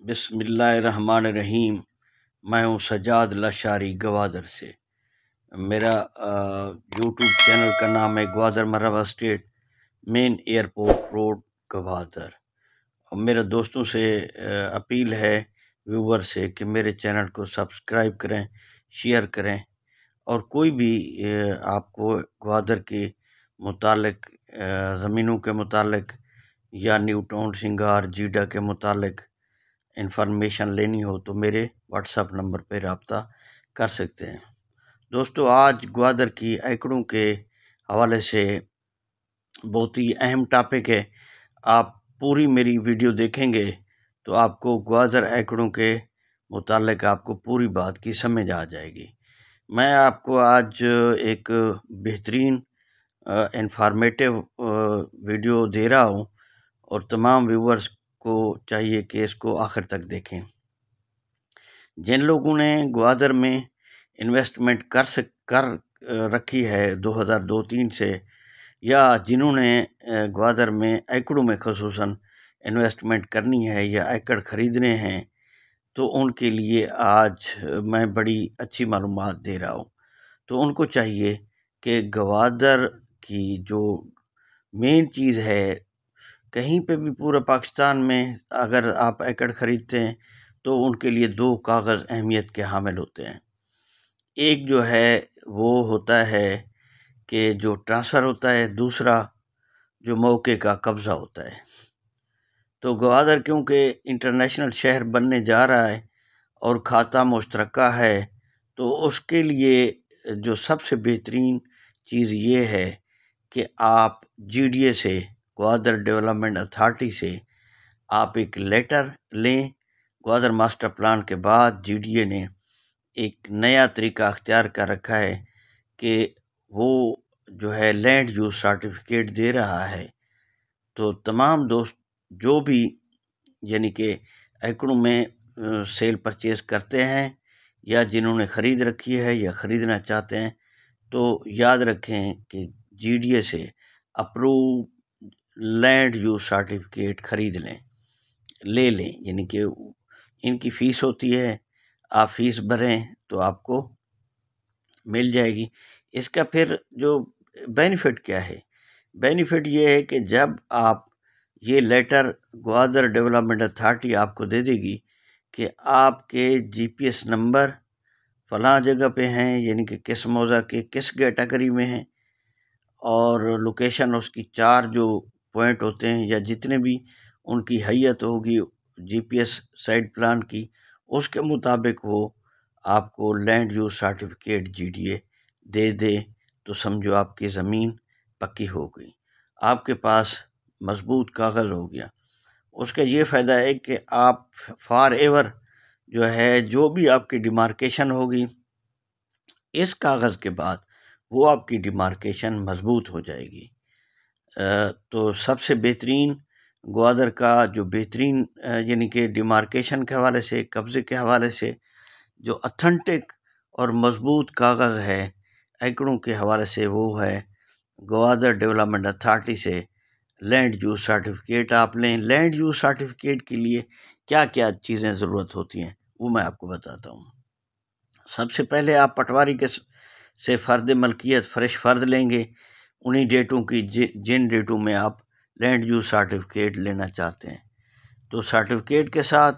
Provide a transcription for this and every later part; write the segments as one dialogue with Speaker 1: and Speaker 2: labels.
Speaker 1: बिस्मिल्लाहिर्रहमानिर्रहीम। मैं हूँ सजाद लशारी गवादर से। मेरा यूट्यूब चैनल का नाम है Gwadar Marhaba state, main airport road, Gwadar. और मेरे दोस्तों से अपील है, व्यूवर से, कि मेरे चैनल को सब्सक्राइब करें, शेयर करें। और कोई भी आपको ग्वादर के मुतालिक, ज़मीनों के मुतालिक या न्यू टाउन सिंगार जीडा के मुतालिक इंफॉर्मेशन लेनी हो तो मेरे व्हाट्सएप नंबर पर रब्ता कर सकते हैं। दोस्तों, आज ग्वादर की एकड़ों के हवाले से बहुत ही अहम टॉपिक है। आप पूरी मेरी वीडियो देखेंगे तो आपको ग्वादर एकड़ों के मुतालिक आपको पूरी बात की समझ आ जाएगी। मैं आपको आज एक बेहतरीन इंफॉर्मेटिव वीडियो दे रहा हूँ और तमाम व्यूवर्स को चाहिए कि इसको आखिर तक देखें। जिन लोगों ने ग्वादर में इन्वेस्टमेंट कर रखी है 2002-03 से, या जिन्होंने ग्वादर में एकड़ों में खसूसन इन्वेस्टमेंट करनी है या एकड़ ख़रीदने हैं, तो उनके लिए आज मैं बड़ी अच्छी मालूमात दे रहा हूँ। तो उनको चाहिए कि ग्वादर की जो मेन चीज़ है, कहीं पे भी पूरा पाकिस्तान में अगर आप एकड़ ख़रीदते हैं तो उनके लिए दो कागज़ अहमियत के हामिल होते हैं। एक जो है वो होता है कि जो ट्रांसफ़र होता है, दूसरा जो मौके का कब्ज़ा होता है। तो ग्वादर क्योंकि इंटरनेशनल शहर बनने जा रहा है और खाता मुश्तरका है, तो उसके लिए जो सबसे बेहतरीन चीज़ ये है कि आप जीडीए से, ग्वादर डेवलपमेंट अथॉरिटी से आप एक लेटर लें। ग्वादर मास्टर प्लान के बाद जीडीए ने एक नया तरीका अख्तियार कर रखा है कि वो जो है लैंड यूज़ सर्टिफिकेट दे रहा है। तो तमाम दोस्त जो भी यानी कि एकड़ों में सेल परचेज़ करते हैं या जिन्होंने ख़रीद रखी है या ख़रीदना चाहते हैं, तो याद रखें कि जीडीए से अप्रूव लैंड यूज़ सर्टिफिकेट ख़रीद ले लें। यानी कि इनकी फ़ीस होती है, आप फ़ीस भरें तो आपको मिल जाएगी। इसका फिर जो बेनिफिट क्या है? बेनिफिट ये है कि जब आप ये लेटर ग्वादर डेवलपमेंट अथॉरिटी आपको दे देगी कि आपके जीपीएस नंबर फ़लाँ जगह पे हैं, यानी कि किस मौज़ा के किस कैटेगरी में हैं, और लोकेशन उसकी 4 जो पॉइंट होते हैं या जितने भी उनकी हैयत होगी जीपीएस साइट प्लान की, उसके मुताबिक वो आपको लैंड यूज़ सर्टिफिकेट जीडीए दे दे, तो समझो आपकी ज़मीन पक्की हो गई, आपके पास मजबूत कागज़ हो गया। उसका ये फ़ायदा है कि आप फॉर एवर जो है, जो भी आपकी डिमार्केशन होगी इस कागज़ के बाद, वो आपकी डिमार्केशन मजबूत हो जाएगी। तो सबसे बेहतरीन ग्वादर का जो बेहतरीन यानी कि डिमार्केशन के हवाले से, कब्ज़े के हवाले से जो अथेंटिक और मजबूत कागज़ है एकड़ों के हवाले से, वो है ग्वादर डेवलपमेंट अथॉरिटी से लैंड यूज़ सर्टिफिकेट आप लें। लैंड यूज़ सर्टिफिकेट के लिए क्या क्या चीज़ें ज़रूरत होती हैं वो मैं आपको बताता हूँ। सबसे पहले आप पटवारी के से फ़र्द मलकियत फ्रेश फ़र्द लेंगे, उन्हीं डेटों की जिन डेटों में आप लैंड यूज़ सर्टिफिकेट लेना चाहते हैं। तो सर्टिफिकेट के साथ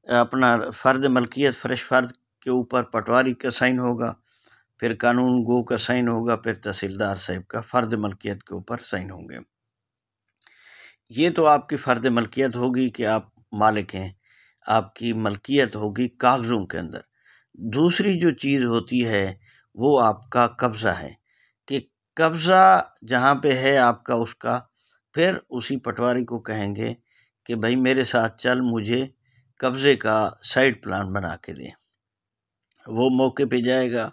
Speaker 1: अपना फ़र्द मलकियत फ्रेश फ़र्द के ऊपर पटवारी का साइन होगा, फिर कानून गो का साइन होगा, फिर तहसीलदार साहब का फ़र्द मलकियत के ऊपर साइन होंगे। ये तो आपकी फ़र्द मलकियत होगी कि आप मालिक हैं, आपकी मलकियत होगी कागज़ों के अंदर। दूसरी जो चीज़ होती है वो आपका कब्ज़ा है, कि कब्ज़ा जहाँ पे है आपका, उसका फिर उसी पटवारी को कहेंगे कि भाई मेरे साथ चल, मुझे कब्ज़े का साइट प्लान बना के दे। वो मौके पे जाएगा,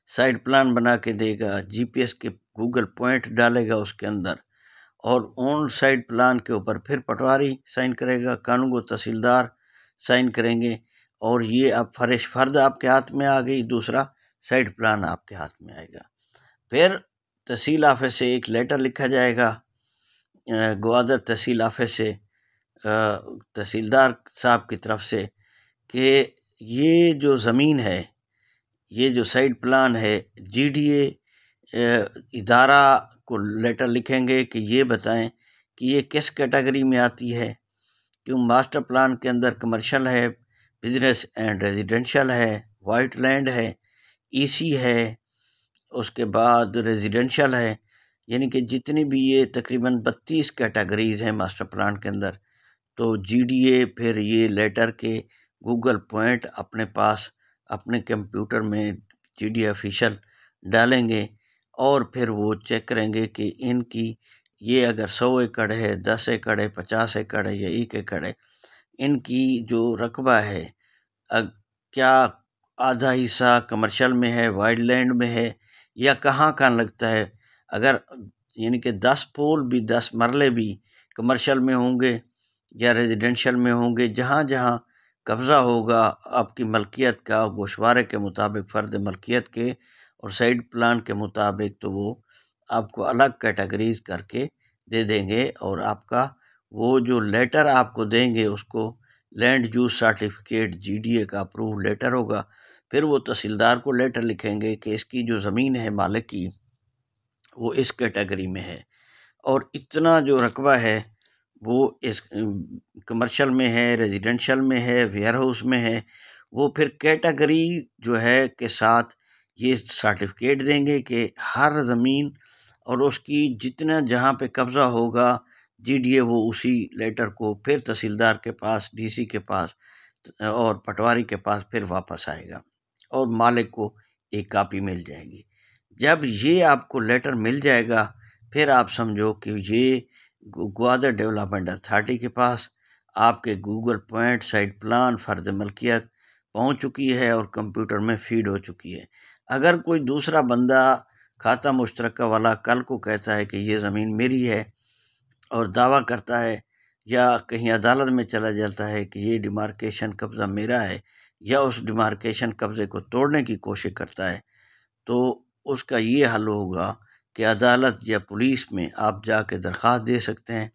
Speaker 1: साइट प्लान बना के देगा, जीपीएस के गूगल पॉइंट डालेगा उसके अंदर, और ऑन साइट प्लान के ऊपर फिर पटवारी साइन करेगा, कानून तहसीलदार साइन करेंगे, और ये अब फ्रेश फ़र्द आपके हाथ में आ गई, दूसरा साइट प्लान आपके हाथ में आएगा। फिर तहसील ऑफिस से एक लेटर लिखा जाएगा, ग्वादर तहसील ऑफिस से तहसीलदार साहब की तरफ से कि ये जो ज़मीन है, ये जो साइड प्लान है, जीडीए इदारा को लेटर लिखेंगे कि ये बताएं कि ये किस कैटेगरी में आती है। क्यों मास्टर प्लान के अंदर कमर्शियल है, बिजनेस एंड रेजिडेंशियल है, वाइट लैंड है, ईसी है, उसके बाद रेजिडेंशियल है, यानी कि जितनी भी ये तकरीबन 32 कैटेगरीज हैं मास्टर प्लान के अंदर। तो जीडीए फिर ये लेटर के गूगल पॉइंट अपने पास अपने कंप्यूटर में जीडीए ऑफिशियल डालेंगे और फिर वो चेक करेंगे कि इनकी ये अगर 100 एकड़ है, 10 एकड़ है, 50 एकड़ है या 1 एकड़ है, इनकी जो रकबा है क्या आधा हिस्सा कमर्शियल में है, वाइल्ड लैंड में है या कहाँ कहाँ लगता है। अगर यानी कि 10 पोल भी 10 मरले भी कमर्शियल में होंगे या रेजिडेंशियल में होंगे, जहाँ जहाँ कब्ज़ा होगा आपकी मलकियत का गोशवारे के मुताबिक, फ़र्द मलकियत के और साइड प्लान के मुताबिक, तो वो आपको अलग कैटेगरीज करके दे देंगे और आपका वो जो लेटर आपको देंगे उसको लैंड यूज सर्टिफिकेट जीडीए का अप्रूव लेटर होगा। फिर वो तहसीलदार को लेटर लिखेंगे कि इसकी जो ज़मीन है मालिक की वो इस कैटेगरी में है और इतना जो रकबा है वो इस कमर्शियल में है, रेजिडेंशियल में है, वेयर हाउस में है। वो फिर कैटेगरी जो है के साथ ये सर्टिफिकेट देंगे कि हर ज़मीन और उसकी जितना जहाँ पे कब्ज़ा होगा जीडीए वो उसी लेटर को फिर तहसीलदार के पास, डीसी के पास और पटवारी के पास फिर वापस आएगा और मालिक को एक कापी मिल जाएगी। जब ये आपको लेटर मिल जाएगा फिर आप समझो कि ये ग्वादर डेवलपमेंट अथॉरिटी के पास आपके गूगल पॉइंट, साइड प्लान, फ़र्द मलकियत पहुंच चुकी है और कंप्यूटर में फीड हो चुकी है। अगर कोई दूसरा बंदा खाता मुश्तरका वाला कल को कहता है कि ये ज़मीन मेरी है और दावा करता है या कहीं अदालत में चला जाता है कि ये डिमार्केशन कब्ज़ा मेरा है या उस डिमार्केशन कब्ज़े को तोड़ने की कोशिश करता है, तो उसका ये हल होगा कि अदालत या पुलिस में आप जाके दरख्वास्त दे सकते हैं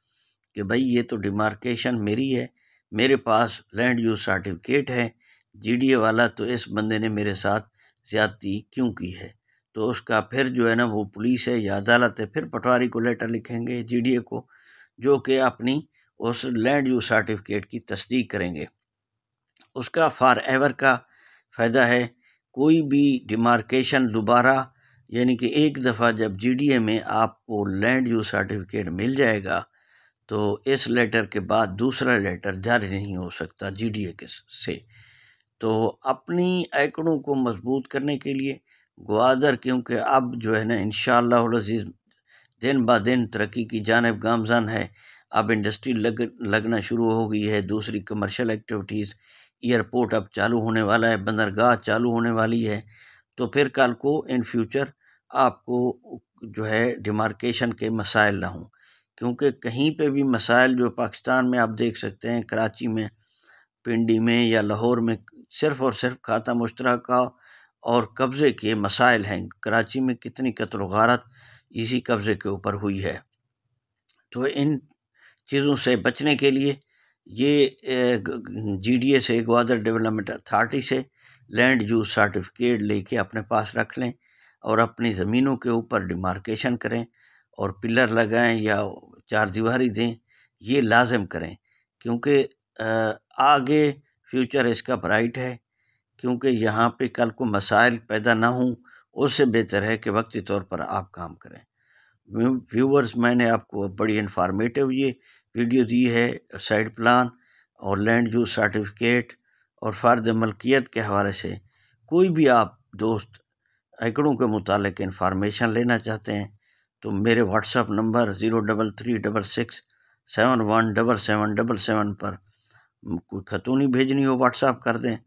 Speaker 1: कि भाई ये तो डिमार्केशन मेरी है, मेरे पास लैंड यूज सर्टिफिकेट है, जीडीए वाला तो इस बंदे ने मेरे साथ ज़्यादती क्यों की है। तो उसका फिर जो है ना वो पुलिस है या अदालत है, फिर पटवारी को लेटर लिखेंगे जीडीए को, जो कि अपनी उस लैंड यूज सर्टिफिकेट की तस्दीक करेंगे। उसका फॉर एवर का फ़ायदा है, कोई भी डिमार्केशन दोबारा यानी कि एक दफ़ा जब जीडीए में आपको लैंड यूज सर्टिफिकेट मिल जाएगा तो इस लेटर के बाद दूसरा लेटर जारी नहीं हो सकता जीडीए के से। तो अपनी एकड़ों को मजबूत करने के लिए ग्वादर, क्योंकि अब जो है ना इंशाअल्लाह अज़ीज़ दिन ब दिन तरक्की की जानिब गामज़न है, अब इंडस्ट्री लगना शुरू हो गई है, दूसरी कमर्शियल एक्टिविटीज़, एयरपोर्ट अब चालू होने वाला है, बंदरगाह चालू होने वाली है। तो फिर कल को इन फ्यूचर आपको जो है डिमार्केशन के मसाइल ना हों, क्योंकि कहीं पे भी मसाइल जो पाकिस्तान में आप देख सकते हैं, कराची में, पिंडी में या लाहौर में सिर्फ़ और सिर्फ खाता मुश्तरका और कब्ज़े के मसाइल हैं। कराची में कितनी कत्ल गारत इसी कब्ज़े के ऊपर हुई है। तो इन चीज़ों से बचने के लिए ये जीडीए से, ग्वादर डेवलपमेंट अथॉरिटी से लैंड यूज सर्टिफिकेट लेके अपने पास रख लें और अपनी ज़मीनों के ऊपर डिमार्केशन करें और पिलर लगाएं या चारदीवारी दें, ये लाजम करें, क्योंकि आगे फ्यूचर इसका ब्राइट है। क्योंकि यहाँ पे कल को मसाइल पैदा ना हों, उससे बेहतर है कि वक्ती तौर पर आप काम करें। व्यूवर्स, मैंने आपको बड़ी इन्फॉर्मेटिव ये वीडियो दी है साइड प्लान और लैंड यूज सर्टिफिकेट और फ़र्द मलकियत के हवाले से। कोई भी आप दोस्त एकड़ों के मुतालिक इन्फॉर्मेशन लेना चाहते हैं तो मेरे व्हाट्सएप नंबर 0366717777 पर कोई खतूनी भेजनी हो व्हाट्सएप कर दें,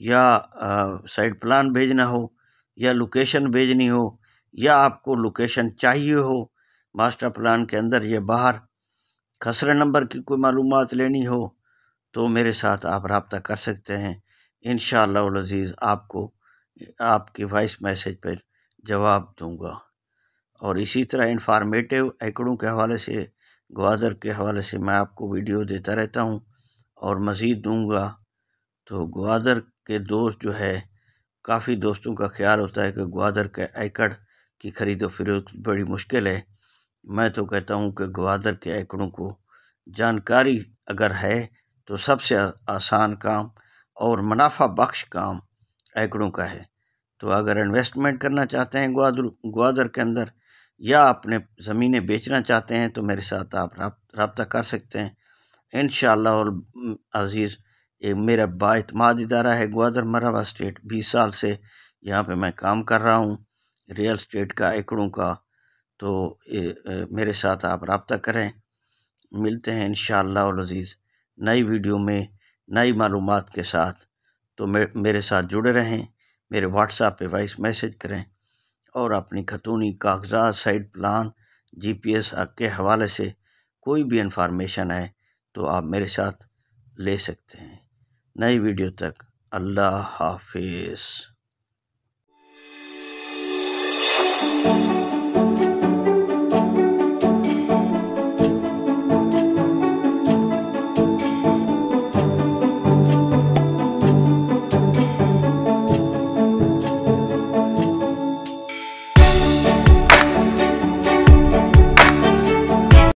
Speaker 1: या साइड प्लान भेजना हो, या लोकेशन भेजनी हो, या आपको लोकेशन चाहिए हो मास्टर प्लान के अंदर या बाहर, खसरे नंबर की कोई मालूमात लेनी हो, तो मेरे साथ आप रब्ता कर सकते हैं। इंशाअल्लाह अज़ीज़ आपको आपकी वॉइस मैसेज पर जवाब दूंगा। और इसी तरह इन्फॉर्मेटिव एकड़ों के हवाले से गवादर के हवाले से मैं आपको वीडियो देता रहता हूँ और मज़ीद दूँगा। तो ग्वादर के दोस्त जो है, काफ़ी दोस्तों का ख्याल होता है कि ग्वादर के एकड़ की खरीदो फरोख्त बड़ी मुश्किल है। मैं तो कहता हूँ कि ग्वादर के एकड़ों को जानकारी अगर है तो सबसे आसान काम और मुनाफा बख्श काम एकड़ों का है। तो अगर इन्वेस्टमेंट करना चाहते हैं ग्वादर के अंदर या अपने ज़मीनें बेचना चाहते हैं तो मेरे साथ आप रब्ता कर सकते हैं इंशाअल्लाह। और अज़ीज़, ये मेरा बाइतमाद इदारा है ग्वादर मरहबा स्टेट। 20 साल से यहाँ पे मैं काम कर रहा हूँ रियल स्टेट का, एकड़ों का। तो मेरे साथ आप रब्ता करें। मिलते हैं इंशाअल्लाह अज़ीज़ नई वीडियो में नई मालूमात के साथ। तो मेरे साथ जुड़े रहें, मेरे व्हाट्सएप पे वॉइस मैसेज करें और अपनी खतूनी कागजात, साइट प्लान, GPS के हवाले से कोई भी इंफॉर्मेशन है तो आप मेरे साथ ले सकते हैं। नई वीडियो तक अल्लाह हाफिज़।